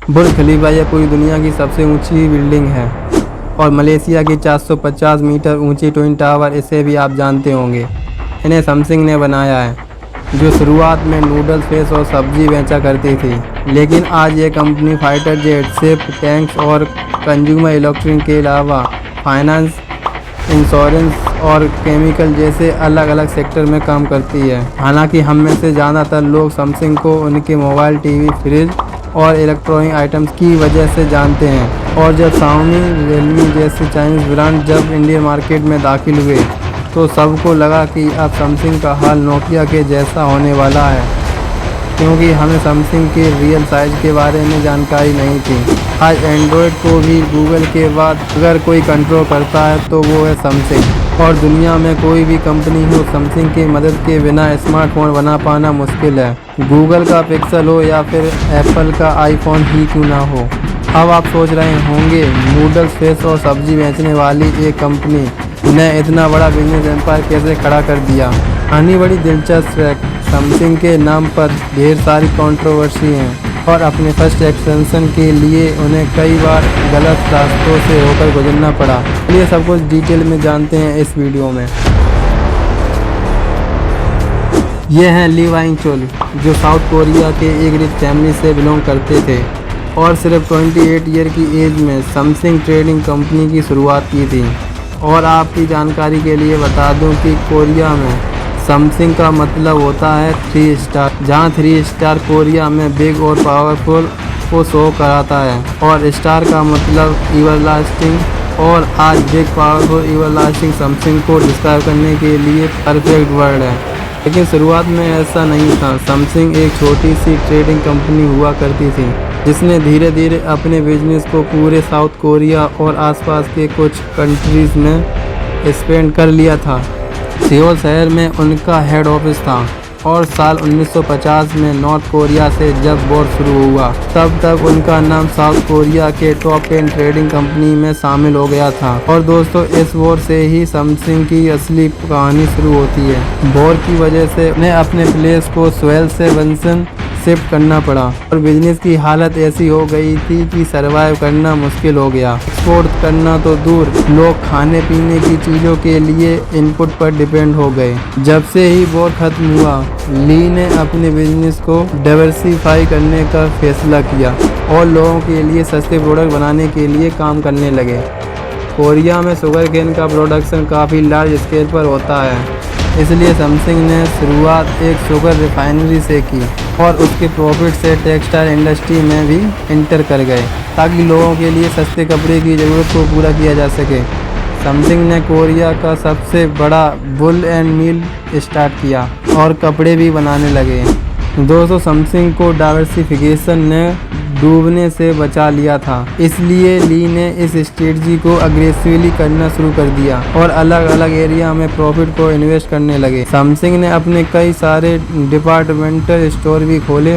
बुर्ज खलीफा यह पूरी दुनिया की सबसे ऊंची बिल्डिंग है और मलेशिया की 450 मीटर ऊंची ट्विन टावर, इसे भी आप जानते होंगे। इन्हें सैमसंग ने बनाया है, जो शुरुआत में नूडल्स, फिश और सब्जी बेचा करती थी, लेकिन आज ये company fighter jet, ship, tanks और कंज्यूमर इलेक्ट्रॉनिक के अलावा फाइनेंस, इंश्योरेंस और केमिकल जैसे अलग अलग सेक्टर में काम करती है। हालांकि हम में से ज़्यादातर लोग सैमसंग को उनके मोबाइल, टीवी, फ्रिज और इलेक्ट्रॉनिक आइटम्स की वजह से जानते हैं। और जब शाओमी, रियलमी जैसे चाइनीज़ ब्रांड जब इंडियन मार्केट में दाखिल हुए तो सबको लगा कि अब सैमसंग का हाल नोकिया के जैसा होने वाला है, क्योंकि हमें सैमसंग के रियल साइज के बारे में जानकारी नहीं थी। आज एंड्रॉयड को भी गूगल के बाद अगर कोई कंट्रोल करता है तो वो है सैमसंग। और दुनिया में कोई भी कंपनी हो, सैमसंग की मदद के बिना स्मार्टफोन बना पाना मुश्किल है। गूगल का पिक्सल हो या फिर एप्पल का आईफोन ही क्यों ना हो। अब आप सोच रहे होंगे, नूडल्स, फिश और सब्जी बेचने वाली एक कंपनी ने इतना बड़ा बिजनेस एम्पायर कैसे खड़ा कर दिया। कहानी बड़ी दिलचस्प है। सैमसंग के नाम पर ढेर सारी कंट्रोवर्सी हैं और अपने फर्स्ट एक्सपेंशन के लिए उन्हें कई बार गलत रास्तों से होकर गुजरना पड़ा। चलिए सब कुछ डिटेल में जानते हैं इस वीडियो में। ये हैं ली वाइंग चुल, जो साउथ कोरिया के एक रिच फैमिली से बिलोंग करते थे और सिर्फ 28 ईयर की एज में सैमसंग ट्रेडिंग कंपनी की शुरुआत की थी। और आपकी जानकारी के लिए बता दूं कि कोरिया में सैमसंग का मतलब होता है 3 स्टार, जहां 3 स्टार कोरिया में बिग और पावरफुल को शो कराता है और स्टार का मतलब एवरलास्टिंग। और आज बिग, पावरफुल, एवरलास्टिंग सैमसंग को डिस्क्राइब करने के लिए परफेक्ट वर्ड है। लेकिन शुरुआत में ऐसा नहीं था। सैमसंग एक छोटी सी ट्रेडिंग कंपनी हुआ करती थी, जिसने धीरे धीरे अपने बिजनेस को पूरे साउथ कोरिया और आसपास के कुछ कंट्रीज़ में एक्सपेंड कर लिया था। सियोल शहर में उनका हेड ऑफिस था और साल 1950 में नॉर्थ कोरिया से जब वॉर शुरू हुआ, तब तक उनका नाम साउथ कोरिया के टॉप 10 ट्रेडिंग कंपनी में शामिल हो गया था। और दोस्तों, इस वॉर से ही सैमसंग की असली कहानी शुरू होती है। वॉर की वजह से उन्हें अपने प्लेस को सोहेल से वंशन शिफ्ट करना पड़ा और बिजनेस की हालत ऐसी हो गई थी कि सरवाइव करना मुश्किल हो गया। एक्सपोर्ट करना तो दूर, लोग खाने पीने की चीज़ों के लिए इनपुट पर डिपेंड हो गए। जब से ही वॉर खत्म हुआ, ली ने अपने बिजनेस को डाइवर्सिफाई करने का फैसला किया और लोगों के लिए सस्ते प्रोडक्ट बनाने के लिए काम करने लगे। कोरिया में शुगर केन का प्रोडक्शन काफ़ी लार्ज स्केल पर होता है, इसलिए सैमसंग ने शुरुआत एक शुगर रिफाइनरी से की और उसके प्रॉफिट से टेक्सटाइल इंडस्ट्री में भी इंटर कर गए, ताकि लोगों के लिए सस्ते कपड़े की ज़रूरत को पूरा किया जा सके। सैमसंग ने कोरिया का सबसे बड़ा वूल एंड मिल स्टार्ट किया और कपड़े भी बनाने लगे। दोस्तों, सैमसंग को डाइवर्सिफिकेशन ने डूबने से बचा लिया था, इसलिए ली ने इस स्ट्रेटजी को अग्रेसिवली करना शुरू कर दिया और अलग अलग एरिया में प्रॉफिट को इन्वेस्ट करने लगे। सैमसंग ने अपने कई सारे डिपार्टमेंटल स्टोर भी खोले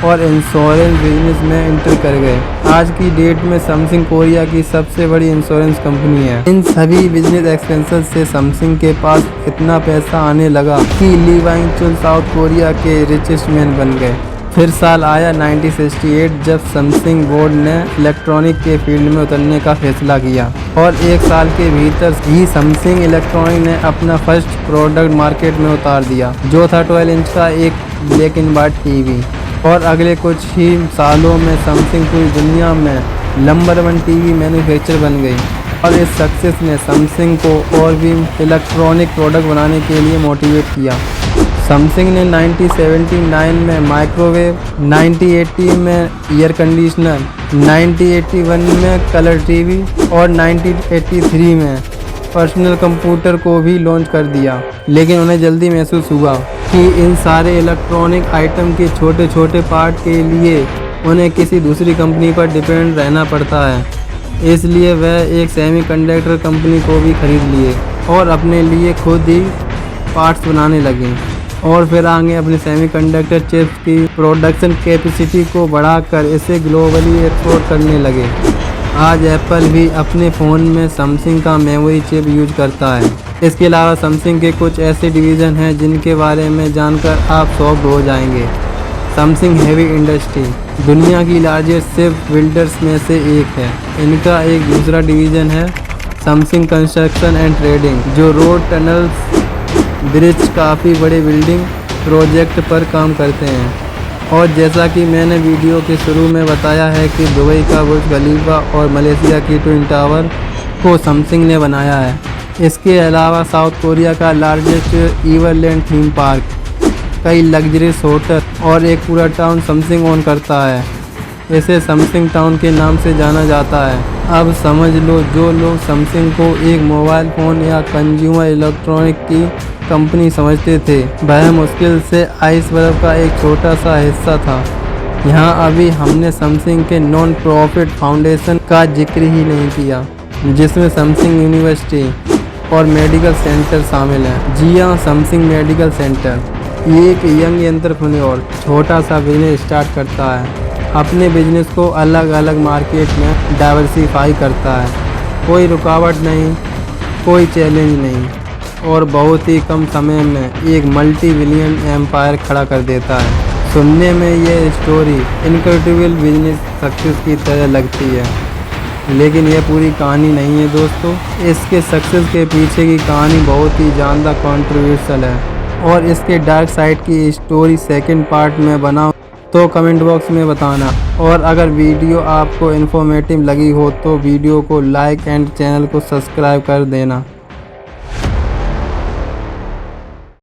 और इंश्योरेंस बिजनेस में इंटर कर गए। आज की डेट में सैमसंग कोरिया की सबसे बड़ी इंश्योरेंस कंपनी है। इन सभी बिजनेस एक्सपेंशन से सैमसंग के पास इतना पैसा आने लगा कि ली वाइंग चुल साउथ कोरिया के रिचेस्ट मैन बन गए। फिर साल आया 1968, जब सैमसंग बोर्ड ने इलेक्ट्रॉनिक के फील्ड में उतरने का फैसला किया और एक साल के भीतर ही सैमसंग इलेक्ट्रॉनिक ने अपना फर्स्ट प्रोडक्ट मार्केट में उतार दिया, जो था 12 इंच का एक ब्लैक एंड वाइट टीवी। और अगले कुछ ही सालों में सैमसंग पूरी दुनिया में नंबर 1 टीवी मैन्युफैक्चरर बन गई और इस सक्सेस ने सैमसंग को और भी इलेक्ट्रॉनिक प्रोडक्ट बनाने के लिए मोटिवेट किया। सैमसंग ने 1979 में माइक्रोवेव, 1980 में एयर कंडीशनर, 1981 में कलर टीवी और 1983 में पर्सनल कंप्यूटर को भी लॉन्च कर दिया। लेकिन उन्हें जल्दी महसूस हुआ कि इन सारे इलेक्ट्रॉनिक आइटम के छोटे छोटे पार्ट के लिए उन्हें किसी दूसरी कंपनी पर डिपेंड रहना पड़ता है, इसलिए वह एक सेमीकंडक्टर कंपनी को भी खरीद लिए और अपने लिए खुद ही पार्ट्स बनाने लगे। और फिर आगे अपने सेमीकंडक्टर चिप्स की प्रोडक्शन कैपेसिटी को बढ़ाकर इसे ग्लोबली एक्सपोर्ट करने लगे। आज एप्पल भी अपने फ़ोन में सैमसंग का मेमोरी चिप यूज करता है। इसके अलावा सैमसंग के कुछ ऐसे डिवीज़न हैं जिनके बारे में जानकर आप शॉक्ड हो जाएंगे। सैमसंग हेवी इंडस्ट्री, दुनिया की लार्जेस्ट शिप बिल्डर्स में से एक है। इनका एक दूसरा डिवीज़न है समसिंग कंस्ट्रक्शन एंड ट्रेडिंग, जो रोड, टनल्स, ब्रिज, काफ़ी बड़े बिल्डिंग प्रोजेक्ट पर काम करते हैं। और जैसा कि मैंने वीडियो के शुरू में बताया है कि दुबई का बुर्ज खलीफा और मलेशिया की ट्विन टावर को समसिंग ने बनाया है। इसके अलावा साउथ कोरिया का लार्जेस्ट एवरलैंड थीम पार्क, कई लग्जरियस होटल और एक पूरा टाउन समसिंग ओन करता है। इसे समसिंग टाउन के नाम से जाना जाता है। अब समझ लो, जो लोग समसिंग को एक मोबाइल फ़ोन या कंज्यूमर इलेक्ट्रॉनिक की कंपनी समझते थे, वह मुश्किल से आइसबर्ग का एक छोटा सा हिस्सा था। यहाँ अभी हमने समसिंग के नॉन प्रॉफिट फाउंडेशन का जिक्र ही नहीं किया, जिसमें समसिंग यूनिवर्सिटी और मेडिकल सेंटर शामिल हैं। जी हाँ, समसिंग मेडिकल सेंटर ये एक यंग एंटरप्रेन्योर छोटा सा बिजनेस स्टार्ट करता है। अपने बिजनेस को अलग अलग मार्केट में डाइवर्सिफाई करता है। कोई रुकावट नहीं, कोई चैलेंज नहीं, और बहुत ही कम समय में एक मल्टी बिलियन एम्पायर खड़ा कर देता है। सुनने में ये स्टोरी इनक्रेडिबल बिजनेस सक्सेस की तरह लगती है, लेकिन यह पूरी कहानी नहीं है दोस्तों। इसके सक्सेस के पीछे की कहानी बहुत ही ज़्यादा कॉन्ट्रोवर्शियल है, और इसके डार्क साइड की स्टोरी सेकंड पार्ट में बनाऊं तो कमेंट बॉक्स में बताना। और अगर वीडियो आपको इन्फॉर्मेटिव लगी हो तो वीडियो को लाइक एंड चैनल को सब्सक्राइब कर देना।